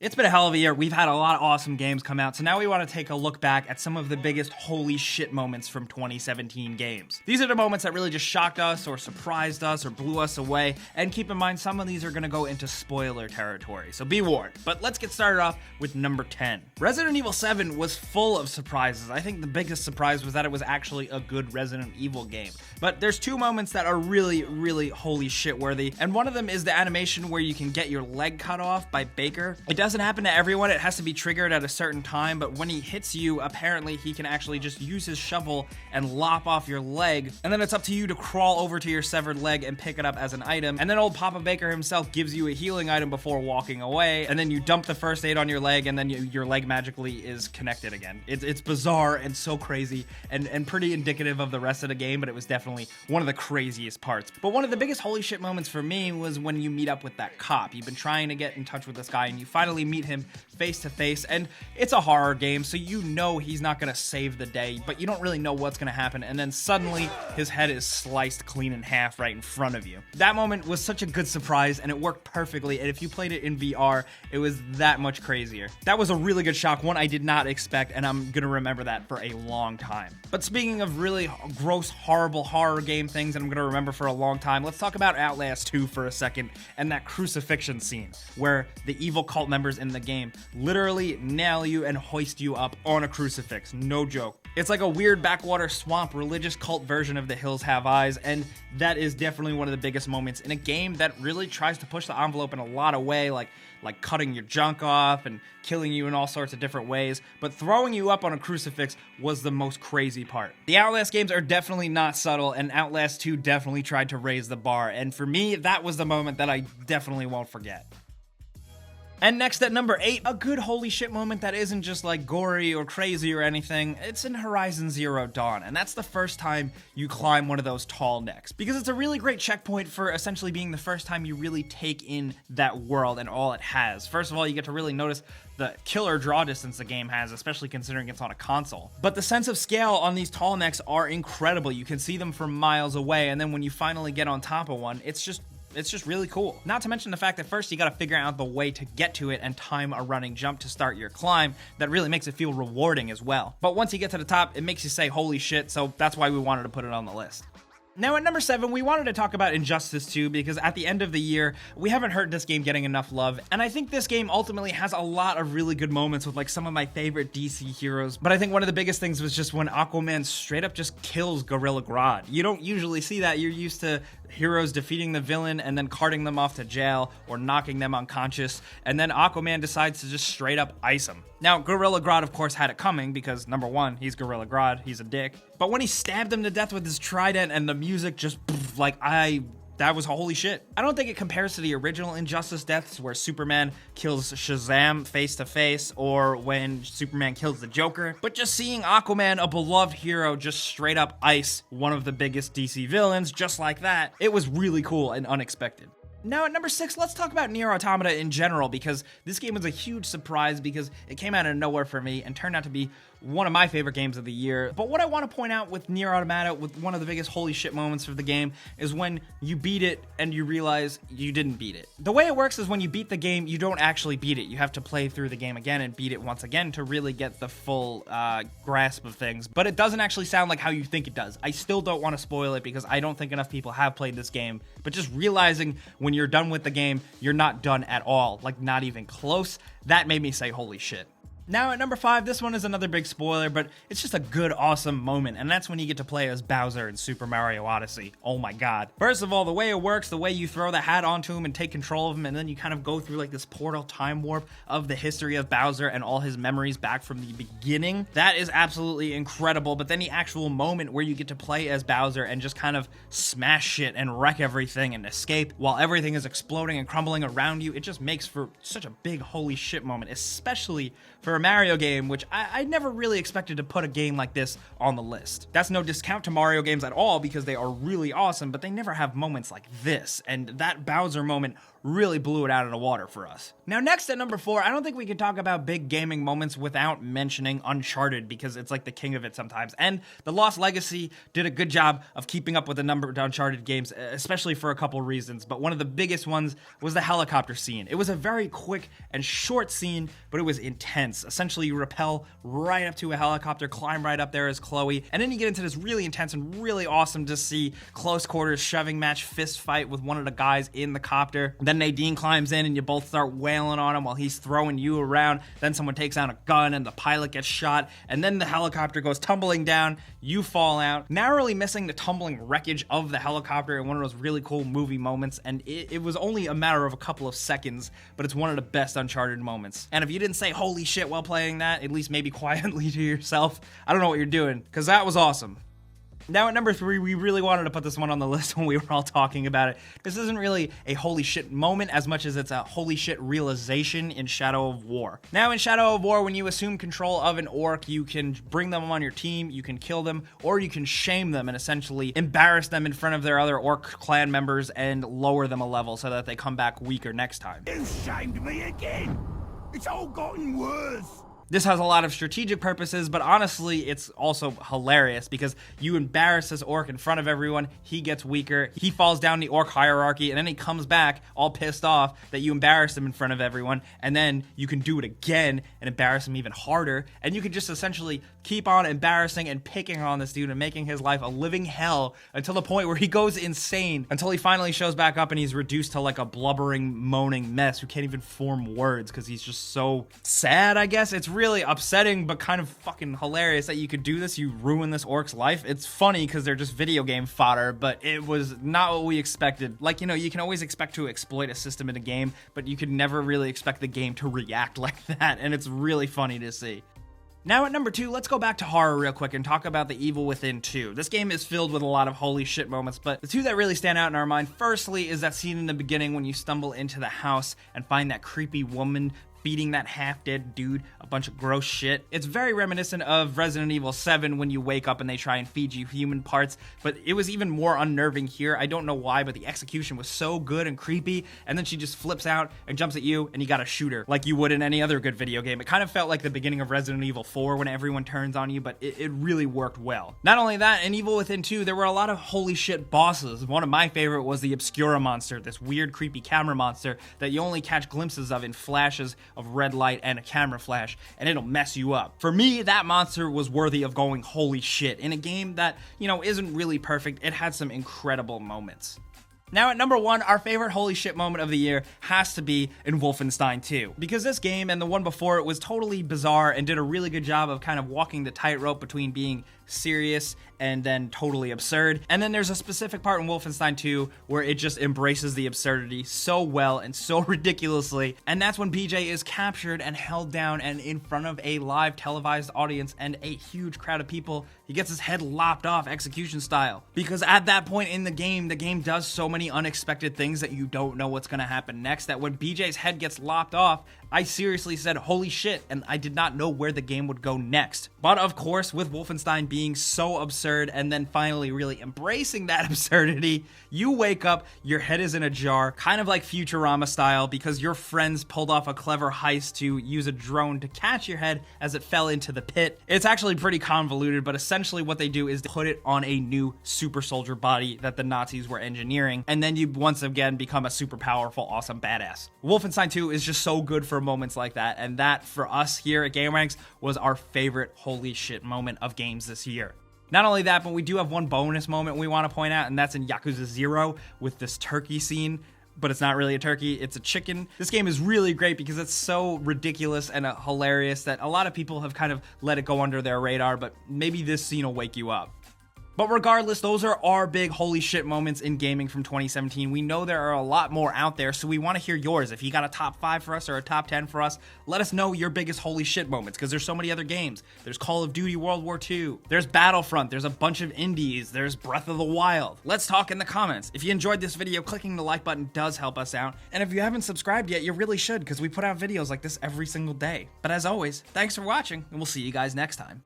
It's been a hell of a year. We've had a lot of awesome games come out, so now we want to take a look back at some of the biggest holy shit moments from 2017 games. These are the moments that really just shocked us, or surprised us, or blew us away, and keep in mind some of these are going to go into spoiler territory, so be warned. But let's get started off with number 10. Resident Evil 7 was full of surprises. I think the biggest surprise was that it was actually a good Resident Evil game. But there's two moments that are really, really holy shit worthy, and one of them is the animation where you can get your leg cut off by Baker. It doesn't happen to everyone, it has to be triggered at a certain time, but when he hits you, apparently he can actually just use his shovel and lop off your leg, and then it's up to you to crawl over to your severed leg and pick it up as an item, and then old Papa Baker himself gives you a healing item before walking away, and then you dump the first aid on your leg, and then your leg magically is connected again. It's bizarre and so crazy, and pretty indicative of the rest of the game, but it was definitely one of the craziest parts. But one of the biggest holy shit moments for me was when you meet up with that cop. You've been trying to get in touch with this guy, and you finally meet him face to face, and it's a horror game, so you know he's not gonna save the day, but you don't really know what's gonna happen, and then suddenly his head is sliced clean in half right in front of you. That moment was such a good surprise, and it worked perfectly, and if you played it in VR, it was that much crazier. That was a really good shock, one I did not expect, and I'm gonna remember that for a long time. But speaking of really gross, horrible horror game things that I'm gonna remember for a long time, let's talk about Outlast 2 for a second, and that crucifixion scene, where the evil cult members in the game literally nail you and hoist you up on a crucifix, no joke. It's like a weird backwater swamp religious cult version of The Hills Have Eyes, and that is definitely one of the biggest moments in a game that really tries to push the envelope in a lot of ways, like cutting your junk off and killing you in all sorts of different ways, but throwing you up on a crucifix was the most crazy part. The Outlast games are definitely not subtle, and Outlast 2 definitely tried to raise the bar, and for me, that was the moment that I definitely won't forget. And next at number 8, a good holy shit moment that isn't just like gory or crazy or anything, it's in Horizon Zero Dawn, and that's the first time you climb one of those tall necks, because it's a really great checkpoint for essentially being the first time you really take in that world and all it has. First of all, you get to really notice the killer draw distance the game has, especially considering it's on a console. But the sense of scale on these tall necks are incredible. You can see them from miles away, and then when you finally get on top of one, it's just really cool. Not to mention the fact that first you gotta figure out the way to get to it and time a running jump to start your climb. That really makes it feel rewarding as well. But once you get to the top, it makes you say holy shit, so that's why we wanted to put it on the list. Now at number 7, we wanted to talk about Injustice 2 because at the end of the year, we haven't heard this game getting enough love, and I think this game ultimately has a lot of really good moments with like some of my favorite DC heroes, but I think one of the biggest things was just when Aquaman straight up just kills Gorilla Grodd. You don't usually see that. You're used to heroes defeating the villain and then carting them off to jail or knocking them unconscious, and then Aquaman decides to just straight up ice them. Now, Gorilla Grodd, of course, had it coming because, number one, he's Gorilla Grodd, he's a dick. But when he stabbed him to death with his trident and the music just, that was holy shit. I don't think it compares to the original Injustice deaths where Superman kills Shazam face to face or when Superman kills the Joker, but just seeing Aquaman, a beloved hero, just straight up ice one of the biggest DC villains just like that, it was really cool and unexpected. Now at number 6, let's talk about Nier Automata in general, because this game was a huge surprise because it came out of nowhere for me and turned out to be one of my favorite games of the year. But what I want to point out with Nier Automata, with one of the biggest holy shit moments of the game, is when you beat it and you realize you didn't beat it. The way it works is when you beat the game, you don't actually beat it. You have to play through the game again and beat it once again to really get the full grasp of things. But it doesn't actually sound like how you think it does. I still don't want to spoil it because I don't think enough people have played this game. But just realizing when you're done with the game, you're not done at all, like not even close, that made me say holy shit. Now at number 5, this one is another big spoiler, but it's just a good, awesome moment, and that's when you get to play as Bowser in Super Mario Odyssey. Oh my god. First of all, the way it works, the way you throw the hat onto him and take control of him, and then you kind of go through like this portal time warp of the history of Bowser and all his memories back from the beginning, that is absolutely incredible. But then the actual moment where you get to play as Bowser and just kind of smash shit and wreck everything and escape while everything is exploding and crumbling around you, it just makes for such a big holy shit moment, especially for a Mario game, which I never really expected to put a game like this on the list. That's no discount to Mario games at all because they are really awesome, but they never have moments like this, and that Bowser moment really blew it out of the water for us. Now, next at number 4, I don't think we can talk about big gaming moments without mentioning Uncharted, because it's like the king of it sometimes. And the Lost Legacy did a good job of keeping up with the number of Uncharted games, especially for a couple reasons. But one of the biggest ones was the helicopter scene. It was a very quick and short scene, but it was intense. Essentially, you rappel right up to a helicopter, climb right up there as Chloe, and then you get into this really intense and really awesome to see close quarters shoving match fist fight with one of the guys in the copter. Then Nadine climbs in and you both start wailing on him while he's throwing you around. Then someone takes out a gun and the pilot gets shot, and then the helicopter goes tumbling down, you fall out, narrowly missing the tumbling wreckage of the helicopter in one of those really cool movie moments. And it was only a matter of a couple of seconds, but it's one of the best Uncharted moments. And if you didn't say holy shit while playing that, at least maybe quietly to yourself, I don't know what you're doing, because that was awesome. Now at number 3, we really wanted to put this one on the list when we were all talking about it. This isn't really a holy shit moment as much as it's a holy shit realization in Shadow of War. Now in Shadow of War, when you assume control of an orc, you can bring them on your team, you can kill them, or you can shame them and essentially embarrass them in front of their other orc clan members and lower them a level so that they come back weaker next time. You shamed me again! It's all gotten worse! This has a lot of strategic purposes, but honestly, it's also hilarious because you embarrass this orc in front of everyone, he gets weaker, he falls down the orc hierarchy, and then he comes back all pissed off that you embarrassed him in front of everyone, and then you can do it again and embarrass him even harder, and you can just essentially keep on embarrassing and picking on this dude and making his life a living hell until the point where he goes insane, until he finally shows back up and he's reduced to like a blubbering, moaning mess who can't even form words because he's just so sad, I guess. It's really upsetting, but kind of fucking hilarious that you could do this. You ruin this orc's life. It's funny because they're just video game fodder, but it was not what we expected. Like, you know, you can always expect to exploit a system in a game, but you could never really expect the game to react like that, and it's really funny to see. Now at number 2, let's go back to horror real quick and talk about The Evil Within 2. This game is filled with a lot of holy shit moments, but the two that really stand out in our mind, firstly, is that scene in the beginning when you stumble into the house and find that creepy woman feeding that half-dead dude a bunch of gross shit. It's very reminiscent of Resident Evil 7 when you wake up and they try and feed you human parts, but it was even more unnerving here. I don't know why, but the execution was so good and creepy, and then she just flips out and jumps at you, and you gotta shoot her like you would in any other good video game. It kind of felt like the beginning of Resident Evil 4 when everyone turns on you, but it really worked well. Not only that, in Evil Within 2, there were a lot of holy shit bosses. One of my favorite was the Obscura monster, this weird, creepy camera monster that you only catch glimpses of in flashes of red light and a camera flash, and it'll mess you up. For me, that monster was worthy of going holy shit. In a game that, you know, isn't really perfect, it had some incredible moments. Now at number 1, our favorite holy shit moment of the year has to be in Wolfenstein 2. Because this game and the one before it was totally bizarre and did a really good job of kind of walking the tightrope between being serious and then totally absurd. And then there's a specific part in Wolfenstein 2 where it just embraces the absurdity so well and so ridiculously. And that's when BJ is captured and held down and in front of a live televised audience and a huge crowd of people, he gets his head lopped off execution style. Because at that point in the game does so many unexpected things that you don't know what's gonna happen next, that when BJ's head gets lopped off, I seriously said, holy shit, and I did not know where the game would go next. But of course, with Wolfenstein being so absurd and then finally really embracing that absurdity, you wake up, your head is in a jar, kind of like Futurama style, because your friends pulled off a clever heist to use a drone to catch your head as it fell into the pit. It's actually pretty convoluted, but essentially what they do is put it on a new super soldier body that the Nazis were engineering, and then you once again become a super powerful, awesome badass. Wolfenstein 2 is just so good for moments like that, and that for us here at gameranx was our favorite holy shit moment of games this year. Not only that, but we do have one bonus moment we want to point out, and that's in Yakuza 0 with this turkey scene. But it's not really a turkey, it's a chicken. This game is really great because it's so ridiculous and hilarious that a lot of people have kind of let it go under their radar, but maybe this scene will wake you up. But regardless, those are our big holy shit moments in gaming from 2017. We know there are a lot more out there, so we want to hear yours. If you got a top 5 for us or a top 10 for us, let us know your biggest holy shit moments, because there's so many other games. There's Call of Duty World War II, there's Battlefront, there's a bunch of indies, there's Breath of the Wild. Let's talk in the comments. If you enjoyed this video, clicking the like button does help us out, and if you haven't subscribed yet, you really should, because we put out videos like this every single day. But as always, thanks for watching, and we'll see you guys next time.